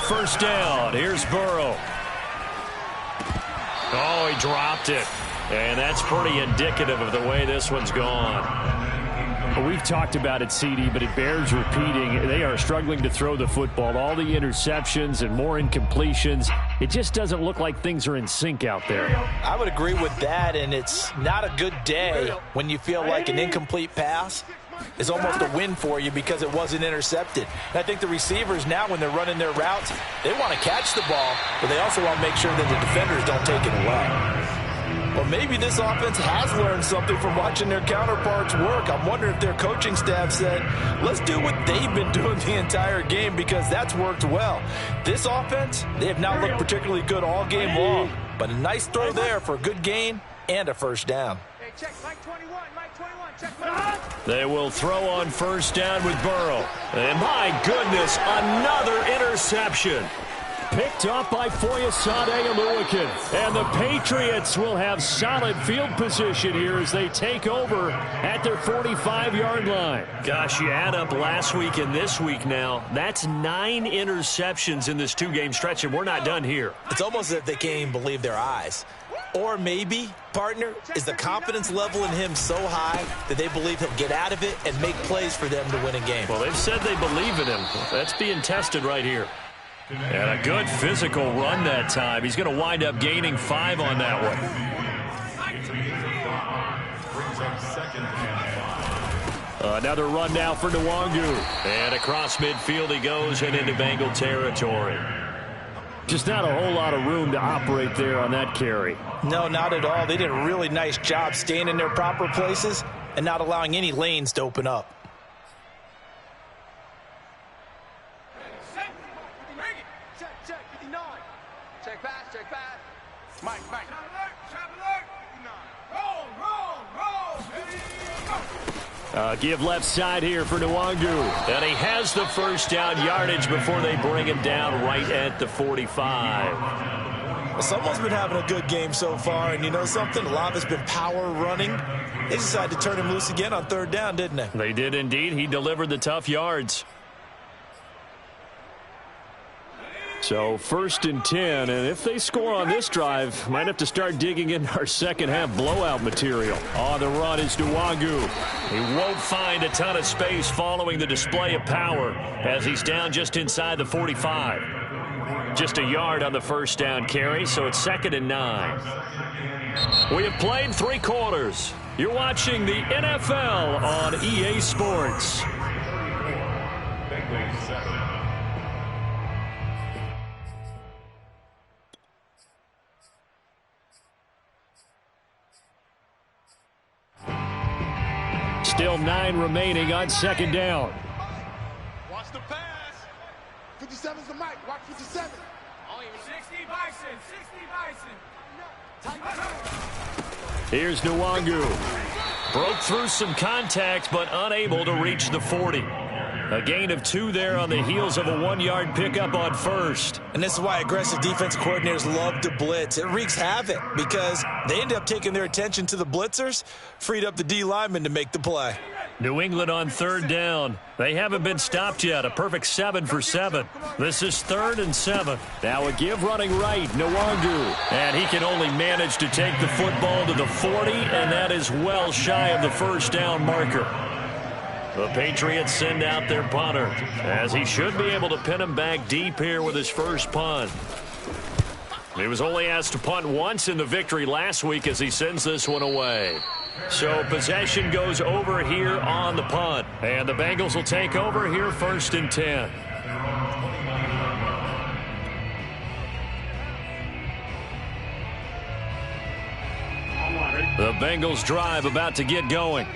1st down. Here's Burrow. Oh, he dropped it. And that's pretty indicative of the way this one's gone. We've talked about it, CD, but it bears repeating. They are struggling to throw the football. All the interceptions and more incompletions. It just doesn't look like things are in sync out there. I would agree with that, and it's not a good day when you feel like an incomplete pass is almost a win for you because it wasn't intercepted. And I think the receivers now, when they're running their routes, they want to catch the ball, but they also want to make sure that the defenders don't take it away. Well, maybe this offense has learned something from watching their counterparts work. I'm wondering if their coaching staff said, let's do what they've been doing the entire game because that's worked well. This offense, they have not looked particularly good all game long, but a nice throw there for a good gain and a first down. Hey, check Mike 21, Mike 21, check Mike. They will throw on first down with Burrow. And my goodness, another interception. Picked up by Foyesade Oluwakin. And the Patriots will have solid field position here as they take over at their 45-yard line. Gosh, you add up last week and this week now. That's 9 interceptions in this two-game stretch, and we're not done here. It's almost as if they can't even believe their eyes. Or maybe, partner, is the confidence level in him so high that they believe he'll get out of it and make plays for them to win a game. Well, they've said they believe in him. That's being tested right here. And a good physical run that time. He's going to wind up gaining 5 on that one. Another run now for Nwangu. And across midfield he goes and into Bengal territory. Just not a whole lot of room to operate there on that carry. No, not at all. They did a really nice job staying in their proper places and not allowing any lanes to open up. Give left side here for Nwangu. And he has the first down yardage before they bring him down right at the 45. Well, someone's been having a good game so far, and you know something? A lot of it's been power running. They decided to turn him loose again on third down, didn't they? They did indeed. He delivered the tough yards. So 1st and 10, and if they score on this drive, might have to start digging in our second half blowout material. On the run is Nwangu. He won't find a ton of space following the display of power as he's down just inside the 45. Just a yard on the first down carry, so it's 2nd and 9. We have played 3 quarters. You're watching the NFL on EA Sports. Still 9 remaining on 2nd down. Watch the pass. 57's the mic. Watch 57. 60 Bison. Here's Nwangu. Broke through some contact, but unable to reach the 40. A gain of 2 there on the heels of a 1-yard pickup on first. And this is why aggressive defense coordinators love to blitz. It wreaks havoc because they end up taking their attention to the blitzers, freed up the D lineman to make the play. New England on 3rd down. They haven't been stopped yet. A perfect 7 for 7. This is 3rd and 7. Now a give running right, Nwangu. And he can only manage to take the football to the 40, and that is well shy of the first down marker. The Patriots send out their punter, as he should be able to pin him back deep here with his first punt. He was only asked to punt once in the victory last week as he sends this one away. So possession goes over here on the punt. And the Bengals will take over here 1st and 10. The Bengals drive about to get going.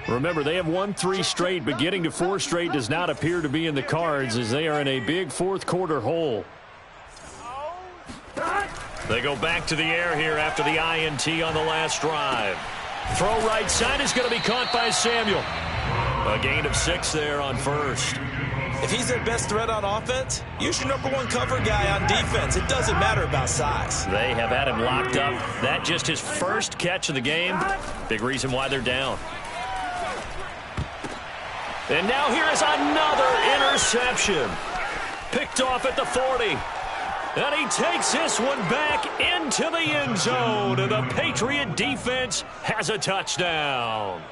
Remember, they have won 3 straight, but getting to 4 straight does not appear to be in the cards as they are in a big 4th quarter hole. They go back to the air here after the INT on the last drive. Throw right side is going to be caught by Samuel. A gain of 6 there on first. If he's their best threat on offense, use your #1 cover guy on defense. It doesn't matter about size. They have had him locked up. That just his first catch of the game. Big reason why they're down. And now here is another interception. Picked off at the 40. And he takes this one back into the end zone. And the Patriot defense has a touchdown.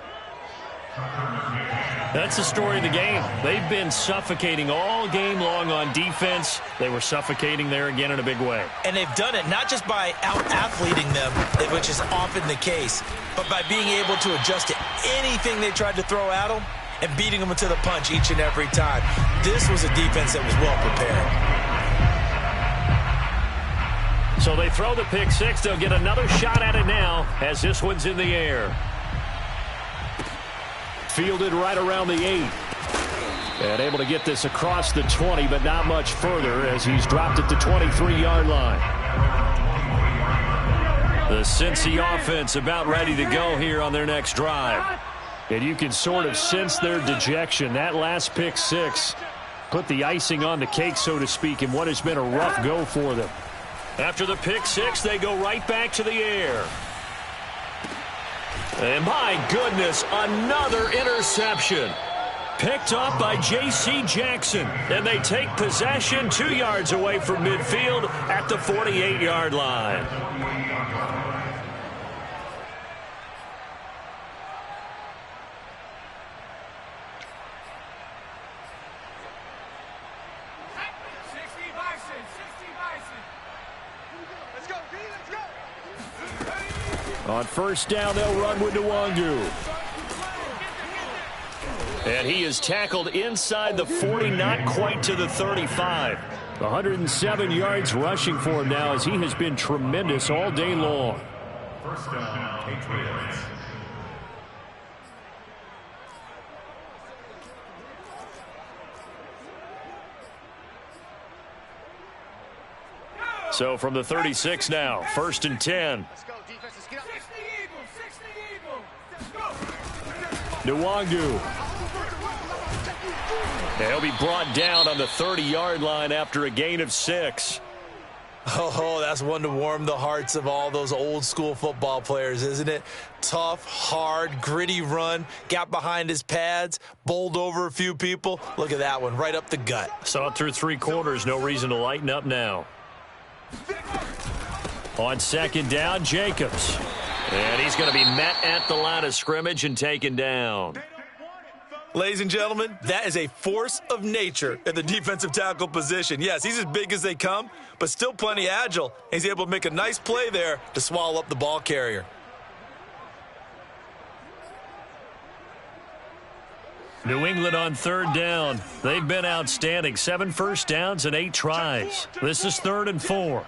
That's the story of the game. They've been suffocating all game long on defense. They were suffocating there again in a big way. And they've done it not just by out-athleting them, which is often the case, but by being able to adjust to anything they tried to throw at them and beating them to the punch each and every time. This was a defense that was well prepared. So they throw the pick six. They'll get another shot at it now as this one's in the air. Fielded right around the 8. And able to get this across the 20, but not much further as he's dropped it to 23-yard line. The Cincy offense about ready to go here on their next drive. And you can sort of sense their dejection. That last pick six put the icing on the cake, so to speak, in what has been a rough go for them. After the pick six, they go right back to the air. And my goodness, another interception. Picked up by J.C. Jackson. And they take possession 2 yards away from midfield at the 48-yard line. On first down, they'll run with Nwangu. And he is tackled inside the 40, not quite to the 35. 107 yards rushing for him now as he has been tremendous all day long. First down, Patriots. So from the 36 now, 1st and 10. Nwangu. He'll be brought down on the 30-yard line after a gain of 6. Oh, that's one to warm the hearts of all those old-school football players, isn't it? Tough, hard, gritty run, got behind his pads, bowled over a few people. Look at that one, right up the gut. Saw it through 3 quarters, no reason to lighten up now. On second down, Jacobs. And he's going to be met at the line of scrimmage and taken down. Ladies and gentlemen, that is a force of nature in the defensive tackle position. Yes, he's as big as they come, but still plenty agile. He's able to make a nice play there to swallow up the ball carrier. New England on third down. They've been outstanding. 7 first downs and 8 tries. This is 3rd and 4.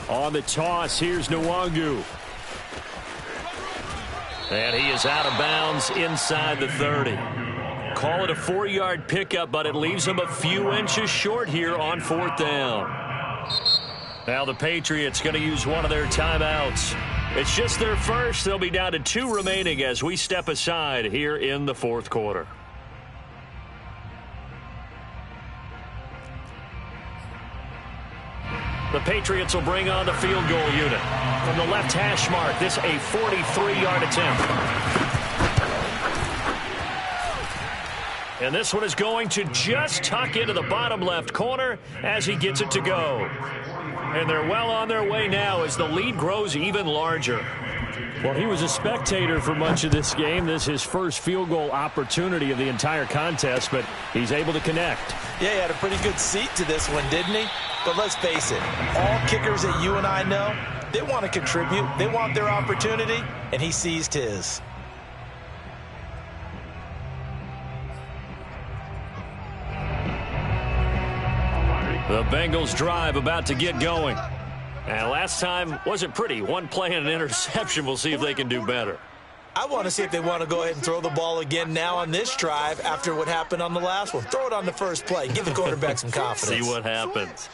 On the toss, here's Nwangu. And he is out of bounds inside the 30. Call it a 4-yard pickup, but it leaves him a few inches short here on 4th down. Now the Patriots going to use one of their timeouts. It's just their first. They'll be down to 2 remaining as we step aside here in the 4th quarter. The Patriots will bring on the field goal unit. From the left hash mark, this a 43-yard attempt. And this one is going to just tuck into the bottom left corner as he gets it to go. And they're well on their way now as the lead grows even larger. Well, he was a spectator for much of this game. This is his first field goal opportunity of the entire contest, but he's able to connect. Yeah, he had a pretty good seat to this one, didn't he? But let's face it, all kickers that you and I know, they want to contribute. They want their opportunity, and he seized his. The Bengals drive about to get going. And last time wasn't pretty. One play and an interception. We'll see if they can do better. I want to see if they want to go ahead and throw the ball again now on this drive after what happened on the last one. Throw it on the first play. Give the quarterback some confidence. See what happens.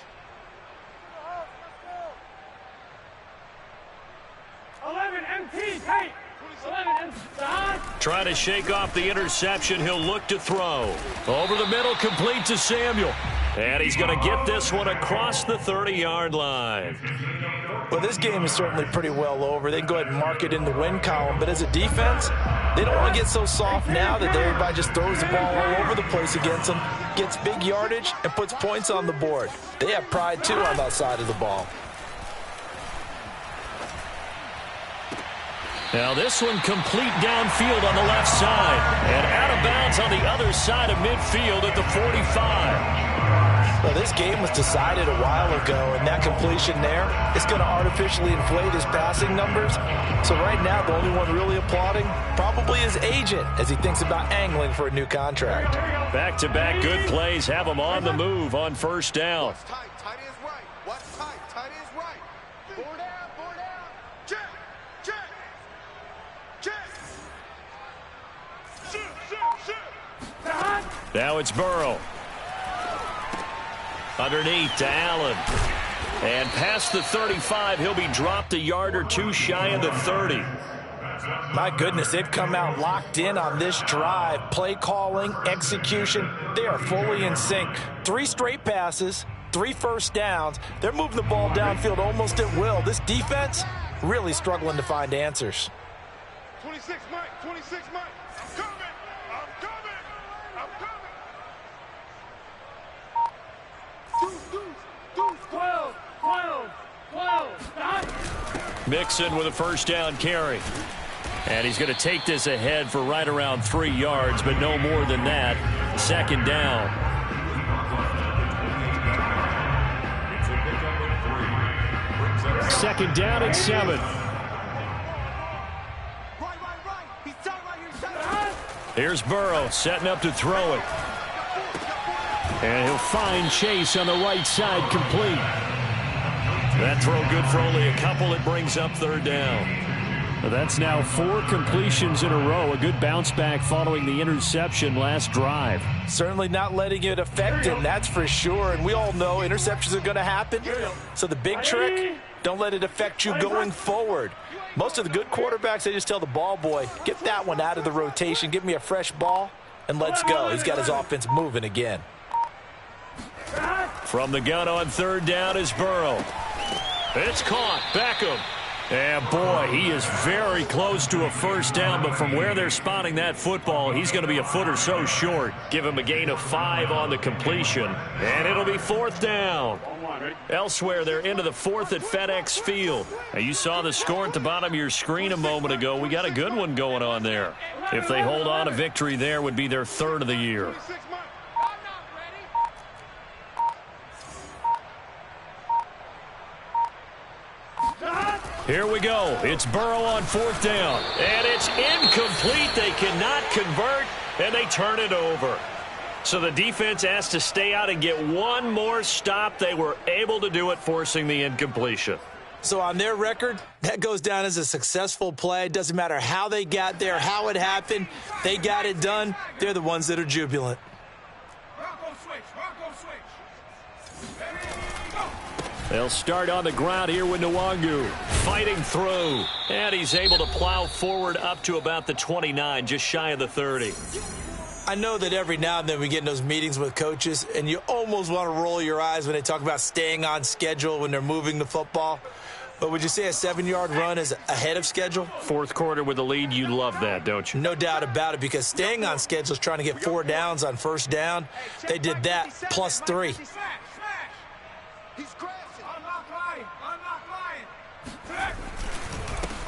Trying to shake off the interception. He'll look to throw. Over the middle, complete to Samuel. And he's going to get this one across the 30-yard line. Well, this game is certainly pretty well over. They can go ahead and mark it in the win column. But as a defense, they don't want to get so soft now that everybody just throws the ball all over the place against them, gets big yardage, and puts points on the board. They have pride, too, on that side of the ball. Now this one complete downfield on the left side. And out of bounds on the other side of midfield at the 45. Well, this game was decided a while ago, and that completion there is going to artificially inflate his passing numbers. So right now, the only one really applauding probably his agent as he thinks about angling for a new contract. Back-to-back good plays have him on the move on first down. What's tight? Tight is right. What's tight? Tight is right. 4 down, 4 down. Check, check, check. Shoot, shoot, shoot. Now it's Burrow. Underneath to Allen. And past the 35, he'll be dropped a yard or two shy of the 30. My goodness, they've come out locked in on this drive. Play calling, execution, they are fully in sync. 3 straight passes, 3 first downs. They're moving the ball downfield almost at will. This defense really struggling to find answers. 26 Mike, 26 Mike. I'm coming, I'm coming, I'm coming. 12, 12, 12, stop. Mixon with a first down carry. And he's going to take this ahead for right around 3 yards, but no more than that. Second down. Second down and 7. Here's Burrow setting up to throw it. And he'll find Chase on the right side, complete. That throw good for only a couple. It brings up third down. That's now 4 completions in a row. A good bounce back following the interception last drive. Certainly not letting it affect him, that's for sure. And we all know interceptions are going to happen. So the big trick, don't let it affect you going forward. Most of the good quarterbacks, they just tell the ball boy, get that one out of the rotation, give me a fresh ball, and let's go. He's got his offense moving again. From the gun on third down is Burrow. It's caught. Beckham. And boy, he is very close to a first down, but from where they're spotting that football, he's going to be a foot or so short. Give him a gain of 5 on the completion, and it'll be 4th down. Elsewhere, they're into the 4th at FedEx Field. Now, you saw the score at the bottom of your screen a moment ago. We got a good one going on there. If they hold on, a victory there would be their 3rd of the year. Here we go. It's Burrow on 4th down. And it's incomplete. They cannot convert, and they turn it over. So the defense asked to stay out and get one more stop. They were able to do it, forcing the incompletion. So on their record, that goes down as a successful play. It doesn't matter how they got there, how it happened. They got it done. They're the ones that are jubilant. They'll start on the ground here with Nwangu. Fighting through. And he's able to plow forward up to about the 29, just shy of the 30. I know that every now and then we get in those meetings with coaches, and you almost want to roll your eyes when they talk about staying on schedule when they're moving the football. But would you say a 7-yard run is ahead of schedule? 4th quarter with the lead, you love that, don't you? No doubt about it, because staying on schedule is trying to get 4 downs on first down. They did that plus 3.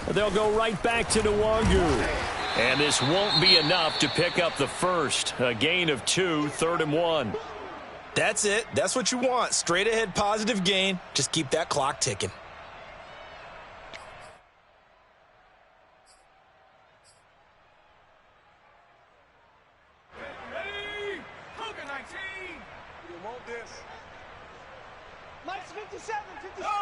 They'll go right back to Nwangu. And this won't be enough to pick up the first. A gain of 2, 3rd and 1. That's it. That's what you want. Straight ahead positive gain. Just keep that clock ticking. Ready? Hogan 19. You want this? Mike's 57, 57.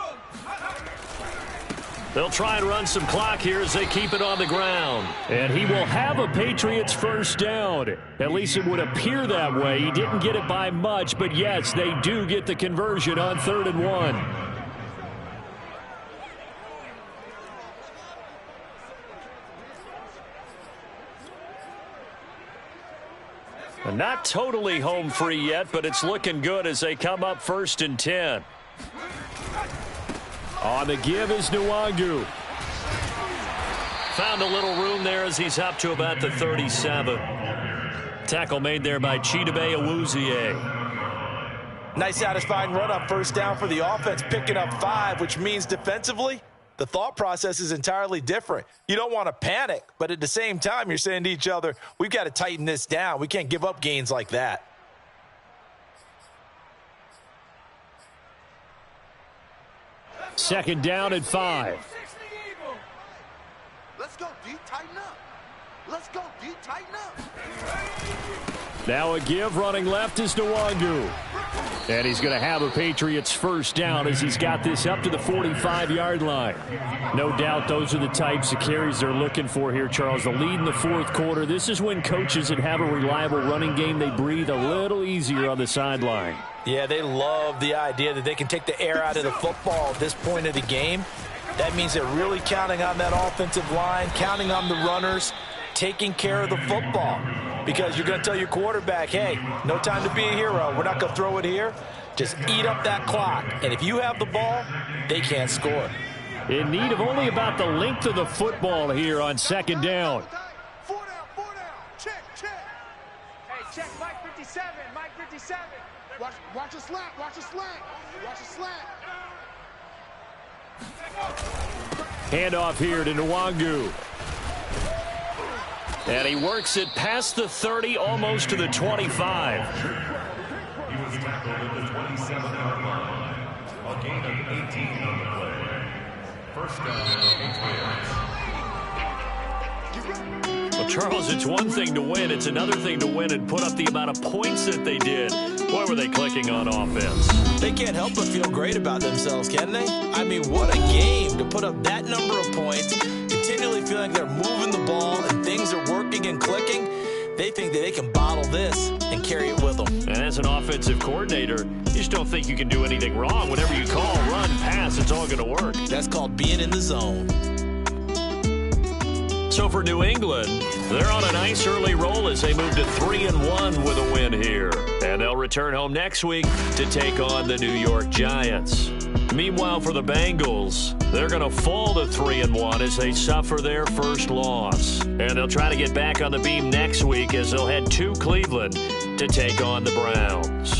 They'll try and run some clock here as they keep it on the ground. And he will have a Patriots first down. At least it would appear that way. He didn't get it by much, but yes, they do get the conversion on 3rd and 1. And not totally home free yet, but it's looking good as they come up 1st and 10. On the give is Nwangu. Found a little room there as he's up to about the 37. Tackle made there by Chidobe Awuzie. Nice satisfying run on first down for the offense, picking up 5, which means defensively, the thought process is entirely different. You don't want to panic, but at the same time, you're saying to each other, we've got to tighten this down. We can't give up gains like that. Second down and 5. Let's go, D. Tighten up. Let's go, D. Tighten up. Now a give, running left is Nwangu. And he's going to have a Patriots first down as he's got this up to the 45-yard line. No doubt those are the types of carries they're looking for here, Charles. The lead in the fourth quarter. This is when coaches that have a reliable running game, they breathe a little easier on the sideline. Yeah, they love the idea that they can take the air out of the football at this point of the game. That means they're really counting on that offensive line, counting on the runners, taking care of the football. Because you're going to tell your quarterback, hey, no time to be a hero. We're not going to throw it here. Just eat up that clock. And if you have the ball, they can't score. In need of only about the length of the football here on second down. 4 down, 4 down. Check, check. Hey, check Mike 57, Mike 57. Watch a slant, watch a slant. Watch a slant. Handoff here to Nwangu. And he works it past the 30, almost to the 25. He was tackled at the 27-yard line. A gain of 18 on the play. First down, Patriots. Well, Charles, it's one thing to win. It's another thing to win and put up the amount of points that they did. Boy, were they clicking on offense. They can't help but feel great about themselves, can they? I mean, what a game to put up that number of points, continually feeling they're moving the ball and things are working and clicking. They think that they can bottle this and carry it with them. And as an offensive coordinator, you just don't think you can do anything wrong. Whatever you call, run, pass, it's all going to work. That's called being in the zone. So for New England, they're on a nice early roll as they move to 3-1 with a win here. And they'll return home next week to take on the New York Giants. Meanwhile, for the Bengals, they're going to fall to 3-1 as they suffer their first loss. And they'll try to get back on the beam next week as they'll head to Cleveland to take on the Browns.